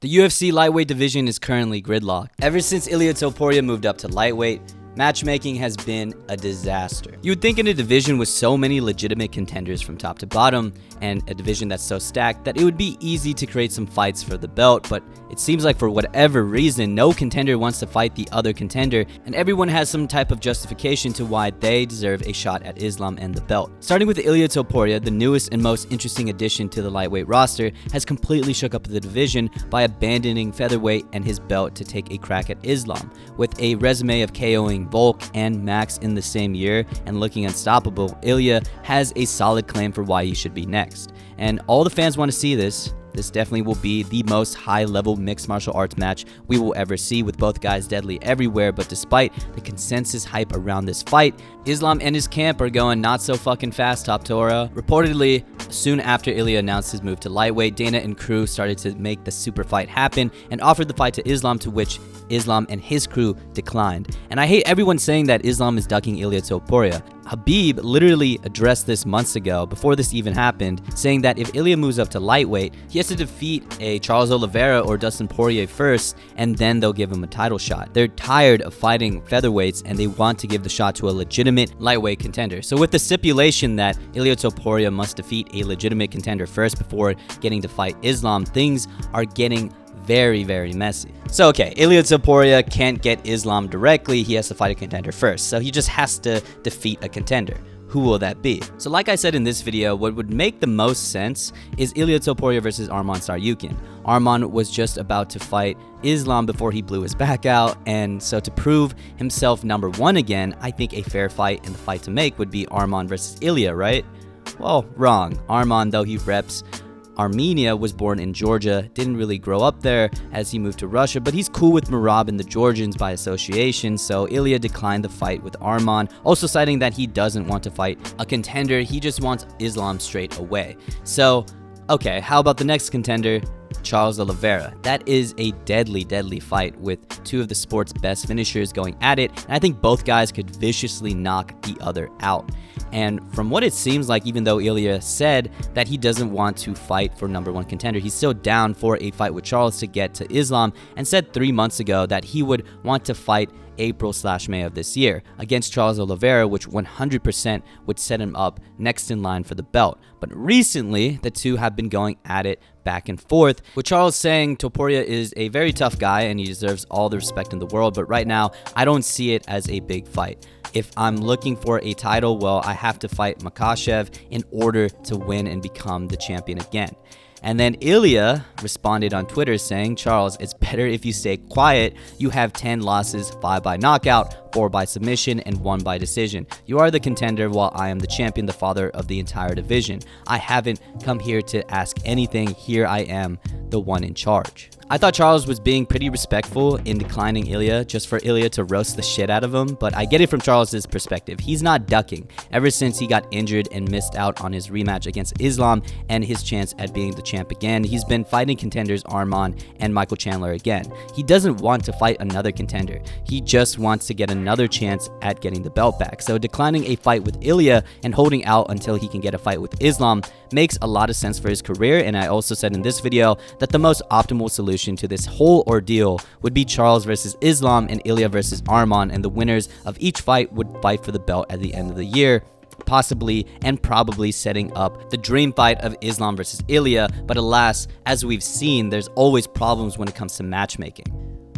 The UFC Lightweight division is currently gridlocked. Ever since Ilia Topuria moved up to lightweight, matchmaking has been a disaster. You would think in a division with so many legitimate contenders from top to bottom, and a division that's so stacked, that it would be easy to create some fights for the belt, but it seems like for whatever reason, no contender wants to fight the other contender, and everyone has some type of justification to why they deserve a shot at Islam and the belt. Starting with Ilia Topuria, the newest and most interesting addition to the lightweight roster, has completely shook up the division by abandoning featherweight and his belt to take a crack at Islam. With a resume of KOing Volk and Max in the same year and looking unstoppable, Ilia has a solid claim for why he should be next. And all the fans want to see this. This definitely will be the most high-level mixed martial arts match we will ever see, with both guys deadly everywhere. But despite the consensus hype around this fight, Islam and his camp are going not so fucking fast, Top Torah. Reportedly, soon after Ilia announced his move to lightweight, Dana and crew started to make the super fight happen and offered the fight to Islam, to which Islam and his crew declined. And I hate everyone saying that Islam is ducking Ilia Topuria. Habib literally addressed this months ago, before this even happened, saying that if Ilia moves up to lightweight, he has to defeat a Charles Oliveira or Dustin Poirier first, and then they'll give him a title shot. They're tired of fighting featherweights, and they want to give the shot to a legitimate lightweight contender. So with the stipulation that Ilia Topuria must defeat a legitimate contender first before getting to fight Islam, things are getting very, very messy. So okay, Ilia Topuria can't get Islam directly, he has to fight a contender first, so he just has to defeat a contender. Who will that be? So like I said in this video, what would make the most sense is Ilia Topuria versus Arman Tsarukyan. Arman was just about to fight Islam before he blew his back out, and so to prove himself number one again, I think a fair fight and the fight to make would be Arman versus Ilia, right? Well, wrong. Arman, though he reps Armenia, was born in Georgia, didn't really grow up there as he moved to Russia, but he's cool with Merab and the Georgians by association, so Ilia declined the fight with Arman, also citing that he doesn't want to fight a contender, he just wants Islam straight away. So, okay, how about the next contender? Charles Oliveira. That is a deadly, deadly fight with two of the sport's best finishers going at it, and I think both guys could viciously knock the other out. And from what it seems like, even though Ilia said that he doesn't want to fight for number one contender, he's still down for a fight with Charles to get to Islam, and said 3 months ago that he would want to fight April/May of this year against Charles Oliveira, which 100% would set him up next in line for the belt. But recently, the two have been going at it back and forth, with Charles saying Topuria is a very tough guy and he deserves all the respect in the world, but right now, I don't see it as a big fight. If I'm looking for a title, well, I have to fight Makhachev in order to win and become the champion again. And then Ilia responded on Twitter saying, Charles, it's better if you stay quiet. You have 10 losses, 5 by knockout, 4 by submission, and 1 by decision. You are the contender while I am the champion, the father of the entire division. I haven't come here to ask anything. Here I am, the one in charge. I thought Charles was being pretty respectful in declining Ilia just for Ilia to roast the shit out of him, but I get it from Charles's perspective. He's not ducking. Ever since he got injured and missed out on his rematch against Islam and his chance at being the champ again, he's been fighting contenders Arman and Michael Chandler again. He doesn't want to fight another contender. He just wants to get another chance at getting the belt back. So declining a fight with Ilia and holding out until he can get a fight with Islam makes a lot of sense for his career, and I also said in this video that the most optimal solution to this whole ordeal would be Charles versus Islam and Ilia versus Arman, and the winners of each fight would fight for the belt at the end of the year, possibly and probably setting up the dream fight of Islam versus Ilia. But alas, as we've seen, there's always problems when it comes to matchmaking.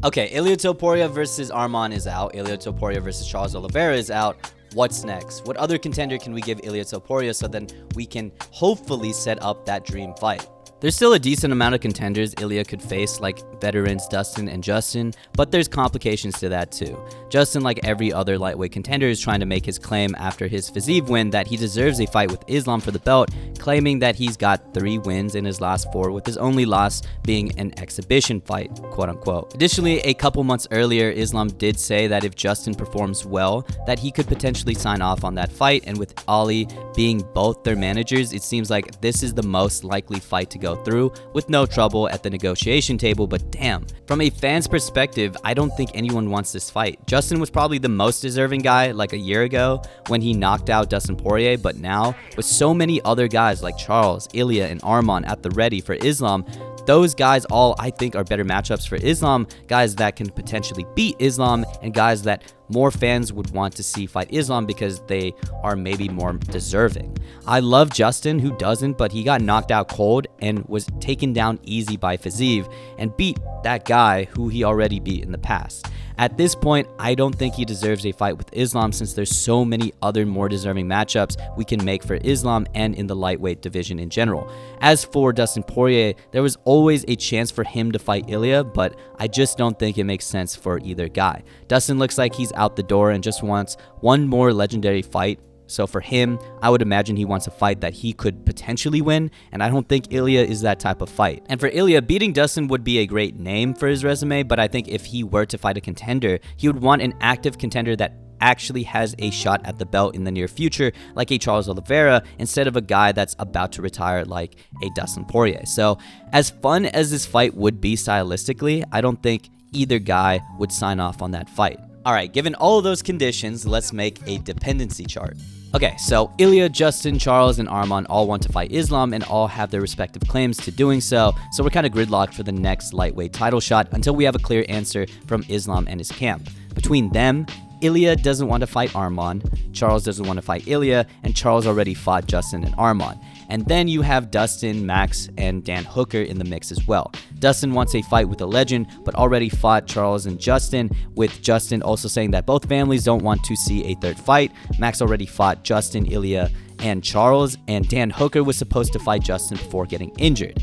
Okay, Ilia Topuria versus Arman is out. Ilia Topuria versus Charles Oliveira is out. What's next? What other contender can we give Ilia Topuria so then we can hopefully set up that dream fight? There's still a decent amount of contenders Ilia could face, like veterans Dustin and Justin, but there's complications to that too. Justin, like every other lightweight contender, is trying to make his claim after his Fiziev win that he deserves a fight with Islam for the belt, claiming that he's got 3 wins in his last 4, with his only loss being an exhibition fight, quote unquote. Additionally, a couple months earlier, Islam did say that if Justin performs well, that he could potentially sign off on that fight, and with Ali being both their managers, it seems like this is the most likely fight to go through with no trouble at the negotiation table. But damn, from a fan's perspective, I don't think anyone wants this fight. Justin was probably the most deserving guy like a year ago when he knocked out Dustin Poirier, but now with so many other guys like Charles, Ilia, and Arman at the ready for Islam, those guys all, I think, are better matchups for Islam, guys that can potentially beat Islam, and guys that more fans would want to see fight Islam because they are maybe more deserving. I love Justin, who doesn't, but he got knocked out cold and was taken down easy by Fiziev and beat that guy who he already beat in the past. At this point, I don't think he deserves a fight with Islam since there's so many other more deserving matchups we can make for Islam and in the lightweight division in general. As for Dustin Poirier, there was always a chance for him to fight Ilia, but I just don't think it makes sense for either guy. Dustin looks like he's out the door and just wants one more legendary fight. So for him, I would imagine he wants a fight that he could potentially win, and I don't think Ilia is that type of fight. And for Ilia, beating Dustin would be a great name for his resume, but I think if he were to fight a contender, he would want an active contender that actually has a shot at the belt in the near future, like a Charles Oliveira, instead of a guy that's about to retire like a Dustin Poirier. So as fun as this fight would be stylistically, I don't think either guy would sign off on that fight. Alright, given all of those conditions, let's make a dependency chart. Okay, so Ilia, Justin, Charles, and Arman all want to fight Islam and all have their respective claims to doing so we're kind of gridlocked for the next lightweight title shot until we have a clear answer from Islam and his camp. Between them, Ilia doesn't want to fight Arman, Charles doesn't want to fight Ilia, and Charles already fought Justin and Arman. And then you have Dustin, Max, and Dan Hooker in the mix as well. Dustin wants a fight with a legend, but already fought Charles and Justin, with Justin also saying that both families don't want to see a third fight. Max already fought Justin, Ilia, and Charles, and Dan Hooker was supposed to fight Justin before getting injured.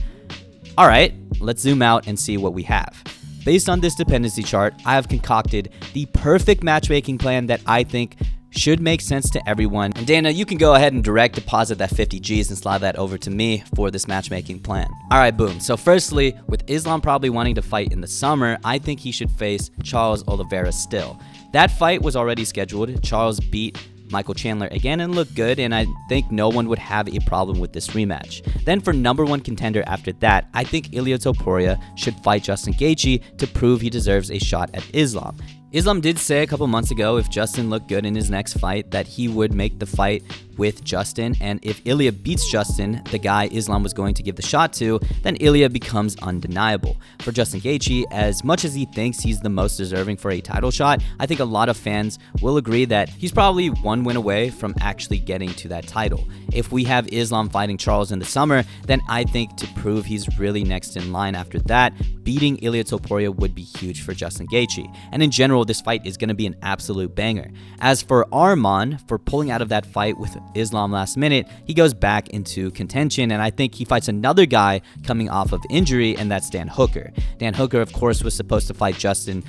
Alright, let's zoom out and see what we have. Based on this dependency chart, I have concocted the perfect matchmaking plan that I think should make sense to everyone. And Dana, you can go ahead and direct deposit that 50 G's and slide that over to me for this matchmaking plan. Alright, boom. So firstly, with Islam probably wanting to fight in the summer, I think he should face Charles Oliveira still. That fight was already scheduled. Charles beat Michael Chandler again and looked good, and I think no one would have a problem with this rematch. Then for number one contender after that, I think Ilia Topuria should fight Justin Gaethje to prove he deserves a shot at Islam. Islam did say a couple months ago if Justin looked good in his next fight that he would make the fight with Justin, and if Ilia beats Justin, the guy Islam was going to give the shot to, then Ilia becomes undeniable. For Justin Gaethje, as much as he thinks he's the most deserving for a title shot, I think a lot of fans will agree that he's probably one win away from actually getting to that title. If we have Islam fighting Charles in the summer, then I think to prove he's really next in line after that, beating Ilia Topuria would be huge for Justin Gaethje. And in general, this fight is going to be an absolute banger. As for Arman, for pulling out of that fight with Islam last minute, he goes back into contention, and I think he fights another guy coming off of injury, and that's Dan Hooker. Dan Hooker, of course, was supposed to fight Justin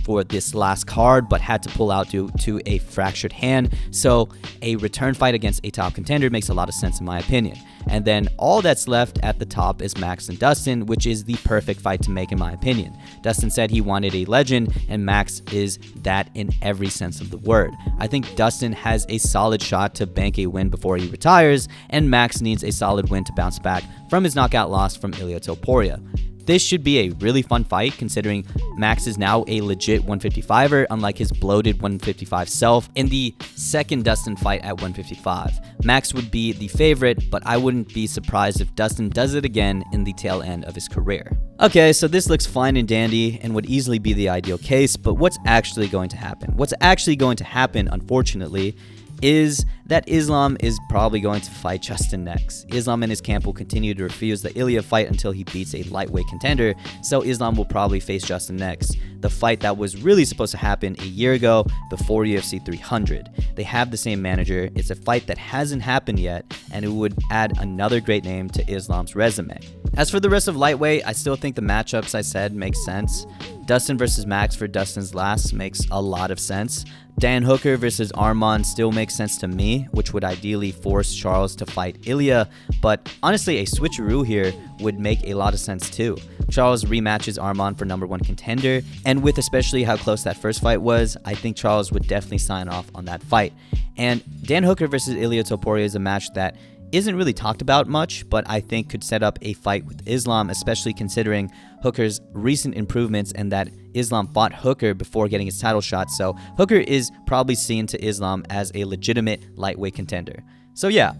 for this last card, but had to pull out due to a fractured hand, so a return fight against a top contender makes a lot of sense in my opinion. And then all that's left at the top is Max and Dustin, which is the perfect fight to make in my opinion. Dustin said he wanted a legend, and Max is that in every sense of the word. I think Dustin has a solid shot to bank a win before he retires, and Max needs a solid win to bounce back from his knockout loss from Ilia Topuria. This should be a really fun fight considering Max is now a legit 155er, unlike his bloated 155 self in the second Dustin fight at 155. Max would be the favorite, but I wouldn't be surprised if Dustin does it again in the tail end of his career. Okay, so this looks fine and dandy and would easily be the ideal case, but what's actually going to happen? What's actually going to happen, unfortunately, is that Islam is probably going to fight Justin next. Islam and his camp will continue to refuse the Ilia fight until he beats a lightweight contender, so Islam will probably face Justin next. The fight that was really supposed to happen a year ago before UFC 300. They have the same manager, it's a fight that hasn't happened yet, and it would add another great name to Islam's resume. As for the rest of lightweight, I still think the matchups I said make sense. Dustin versus Max for Dustin's last makes a lot of sense. Dan Hooker versus Arman still makes sense to me, which would ideally force Charles to fight Ilia, but honestly a switcheroo here would make a lot of sense too. Charles rematches Arman for number one contender, and with especially how close that first fight was, I think Charles would definitely sign off on that fight. And Dan Hooker versus Ilia Topuria is a match that isn't really talked about much, but I think could set up a fight with Islam, especially considering Hooker's recent improvements and that Islam fought Hooker before getting his title shot, so Hooker is probably seen to Islam as a legitimate lightweight contender. So yeah,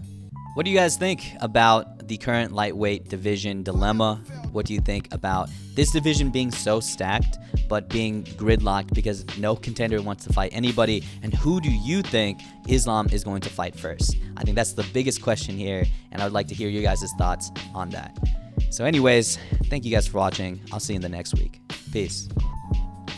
What do you guys think about the current lightweight division dilemma? What do you think about this division being so stacked but being gridlocked because no contender wants to fight anybody? And who do you think Islam is going to fight first? I think that's the biggest question here, and I would like to hear your guys' thoughts on that. So anyways, thank you guys for watching. I'll see you in the next week. Peace.